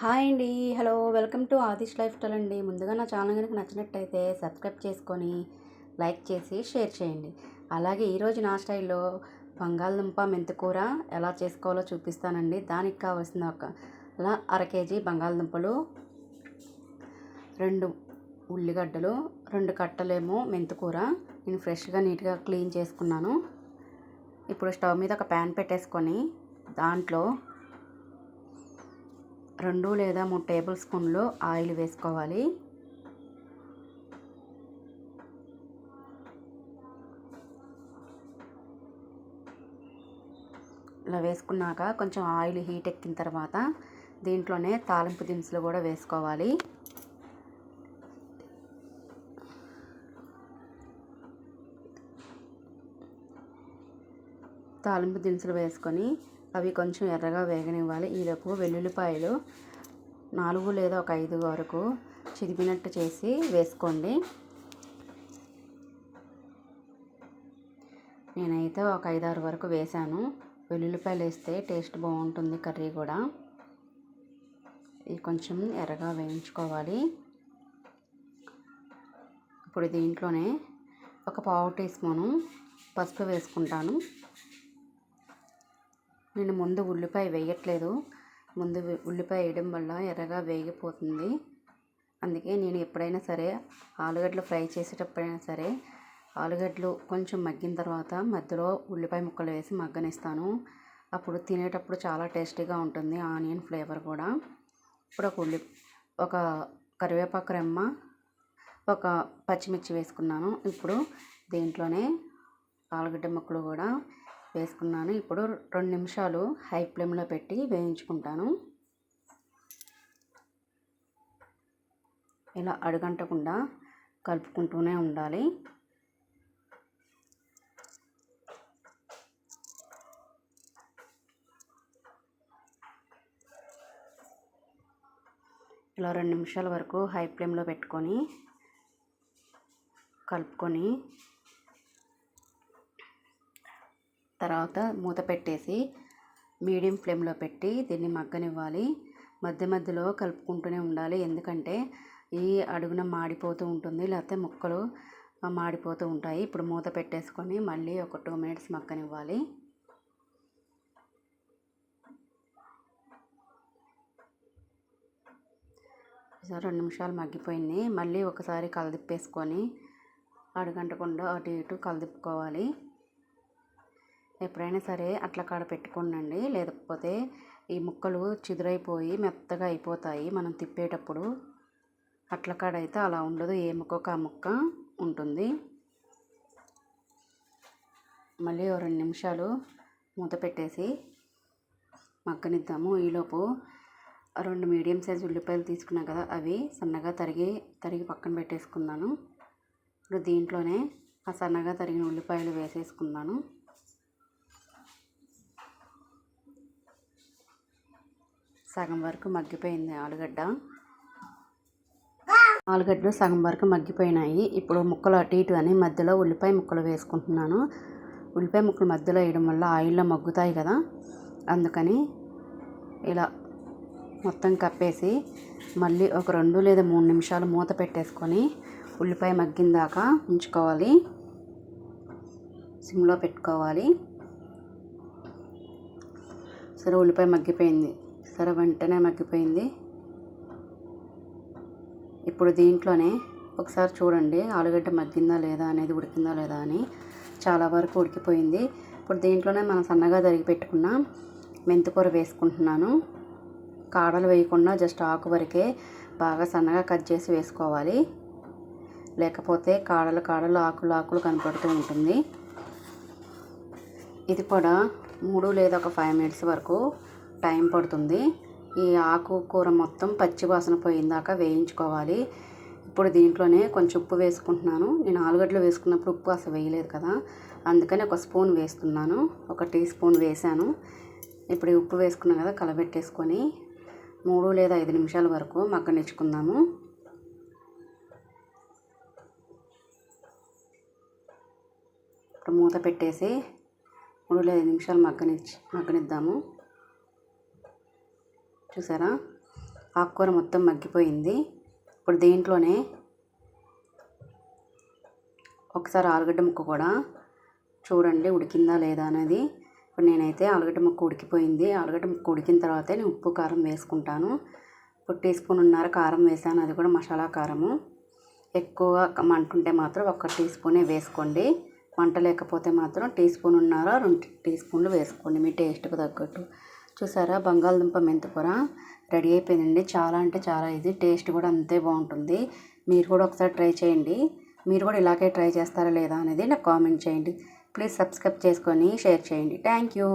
Hi అండి. Hello, welcome to Adish life style అండి. ముందుగా నా ఛానల్ కనుక నచ్చినట్టయితే సబ్స్క్రైబ్ చేసుకొని లైక్ చేసి షేర్ చేయండి. అలాగే ఈరోజు నా స్టైల్లో బంగాళదుంప మెంతికూర ఎలా చేసుకోవాలో చూపిస్తానండి. దానికి కావాల్సిన అలా 1/2 కేజీ బంగాళదుంపలు, 2 ఉల్లిగడ్డలు, 2 కట్టలేమో మెంతికూర నేను ఫ్రెష్గా నీట్గా క్లీన్ చేసుకున్నాను. ఇప్పుడు స్టవ్ మీద ఒక ప్యాన్ పెట్టేసుకొని దాంట్లో 2 లేదా 3 టేబుల్ స్పూన్లు ఆయిల్ వేసుకోవాలి. ఇలా వేసుకున్నాక కొంచెం ఆయిల్ హీట్ ఎక్కిన తర్వాత దీంట్లోనే తాలింపు దినుసులు కూడా వేసుకోవాలి. తాలింపు దినుసులు వేసుకొని అవి కొంచెం ఎర్రగా వేగనివ్వాలి. ఈలోపు వెల్లుల్లిపాయలు 4 లేదా ఒక 5 వరకు చిదిపినట్టు చేసి వేసుకోండి. నేనైతే ఒక 5-6 వరకు వేసాను. వెల్లుల్లిపాయలు వేస్తే టేస్ట్ బాగుంటుంది కర్రీ కూడా. ఇది కొంచెం ఎర్రగా వేయించుకోవాలి. ఇప్పుడు దీంట్లోనే ఒక 1/2 టీ స్పూను పసుపు వేసుకుంటాను. నేను ముందు ఉల్లిపాయ వేయట్లేదు. ముందు ఉల్లిపాయ వేయడం వల్ల ఎర్రగా వేగిపోతుంది. అందుకే నేను ఎప్పుడైనా సరే ఆలుగడ్డలు ఫ్రై చేసేటప్పుడైనా సరే ఆలుగడ్డలు కొంచెం మగ్గిన తర్వాత మధ్యలో ఉల్లిపాయ ముక్కలు వేసి మగ్గనిస్తాను. అప్పుడు తినేటప్పుడు చాలా టేస్టీగా ఉంటుంది. ఆనియన్ ఫ్లేవర్ కూడా. ఇప్పుడు ఒక కరివేపాకు రెమ్మ, ఒక పచ్చిమిర్చి వేసుకున్నాను. ఇప్పుడు దీంట్లోనే ఆలుగడ్డ ముక్కలు కూడా వేసుకున్నాను. ఇప్పుడు 2 నిమిషాలు హై ఫ్లేమ్లో పెట్టి వేయించుకుంటాను. ఇలా అడుగంటకుండా కలుపుకుంటూనే ఉండాలి. ఇలా 2 నిమిషాల వరకు హై ఫ్లేమ్లో పెట్టుకొని కలుపుకొని తర్వాత మూత పెట్టేసి మీడియం ఫ్లేమ్లో పెట్టి దీన్ని మగ్గనివ్వాలి. మధ్య మధ్యలో కలుపుకుంటూనే ఉండాలి. ఎందుకంటే ఈ అడుగున మాడిపోతూ ఉంటుంది, లేకపోతే ముక్కలు మాడిపోతూ ఉంటాయి. ఇప్పుడు మూత పెట్టేసుకొని మళ్ళీ ఒక 2 మినిట్స్ మగ్గనివ్వాలి. ఈసారి 2 నిమిషాలు మగ్గిపోయింది. మళ్ళీ ఒకసారి కలదిప్పేసుకొని అడుగంటకుండా అటు ఇటు కలదిప్పుకోవాలి. ఎప్పుడైనా సరే అట్ల కాడ పెట్టుకోండి, లేకపోతే ఈ ముక్కలు చిదురైపోయి మెత్తగా అయిపోతాయి మనం తిప్పేటప్పుడు. అట్ల కాడ అయితే అలా ఉండదు, ఏ ముక్కకు ఆ ముక్క ఉంటుంది. మళ్ళీ 2 నిమిషాలు మూత పెట్టేసి మగ్గనిద్దాము. ఈలోపు 2 మీడియం సైజ్ ఉల్లిపాయలు తీసుకున్నాం కదా, అవి సన్నగా తరిగి పక్కన పెట్టేసుకున్నాను. ఇప్పుడు దీంట్లోనే ఆ సన్నగా తరిగిన ఉల్లిపాయలు వేసేసుకున్నాను. సగం వరకు మగ్గిపోయింది ఆలుగడ్డలు సగం వరకు మగ్గిపోయినాయి. ఇప్పుడు ముక్కలు అటు ఇటు అని మధ్యలో ఉల్లిపాయ ముక్కలు వేసుకుంటున్నాను. ఉల్లిపాయ ముక్కలు మధ్యలో వేయడం వల్ల ఆయిల్లో మగ్గుతాయి కదా, అందుకని ఇలా మొత్తం కప్పేసి మళ్ళీ ఒక 2 లేదా 3 నిమిషాలు మూత పెట్టేసుకొని ఉల్లిపాయ మగ్గిందాకా ఉంచుకోవాలి. సిమ్లో పెట్టుకోవాలి. సరే, ఉల్లిపాయ మగ్గిపోయింది. సరే, వెంటనే మగ్గిపోయింది. ఇప్పుడు దీంట్లోనే ఒకసారి చూడండి ఆలుగడ్డ మగ్గిందా లేదా అనేది, ఉడికిందా లేదా అని. చాలా వరకు ఉడికిపోయింది. ఇప్పుడు దీంట్లోనే మనం సన్నగా తరిగి పెట్టుకున్న మెంతికూర వేసుకుంటున్నాను. కాడలు వేయకుండా జస్ట్ ఆకు వరకే బాగా సన్నగా కట్ చేసి వేసుకోవాలి, లేకపోతే కాడలు ఆకులు కనపడుతూ ఉంటుంది. ఇది కూడా 3 లేదా ఒక 5 మినిట్స్ వరకు టైం పడుతుంది. ఈ ఆకుకూర మొత్తం పచ్చి వాసన పోయిందాకా వేయించుకోవాలి. ఇప్పుడు దీంట్లోనే కొంచెం ఉప్పు వేసుకుంటున్నాను. నేను ఆలుగడ్డలు వేసుకున్నప్పుడు ఉప్పు అసలు వేయలేదు కదా, అందుకని 1 స్పూన్ వేస్తున్నాను. 1 టీ స్పూన్ వేసాను. ఇప్పుడు ఉప్పు వేసుకున్నాం కదా, కలబెట్టేసుకొని 3 లేదా 5 నిమిషాల వరకు మగ్గనిచ్చుకుందాము. ఇప్పుడు మూత పెట్టేసి 3 లేదా 5 నిమిషాలు మగ్గనిద్దాము. చూసారా, ఆకుకూర మొత్తం మగ్గిపోయింది. ఇప్పుడు దీంట్లోనే ఒకసారి ఆలుగడ్డ ముక్క కూడా చూడండి ఉడికిందా లేదా అనేది. ఇప్పుడు నేనైతే ఆలుగడ్డ ముక్క ఉడికిపోయింది. ఆలుగడ్డ ముక్క ఉడికిన తర్వాతే నేను ఉప్పు కారం వేసుకుంటాను. ఇప్పుడు 1 టీ కారం వేసాను, అది కూడా మసాలా కారము. ఎక్కువ మంట ఉంటే మాత్రం 1 టీ స్పూనే వేసుకోండి. మంట లేకపోతే మాత్రం 1 2 టీ స్పూన్లు వేసుకోండి మీ టేస్ట్కి తగ్గట్టు. చూసారా, బంగాళదుంప మెంతికూర రెడీ అయిపోయిందండి. చాలా అంటే చాలా ఈజీ, టేస్ట్ కూడా అంతే బాగుంటుంది. మీరు కూడా ఒకసారి ట్రై చేయండి. మీరు కూడా ఇలాగే ట్రై చేస్తారా లేదా అనేది నాకు కామెంట్ చేయండి. ప్లీజ్ సబ్స్క్రైబ్ చేసుకొని షేర్ చేయండి. Thank you.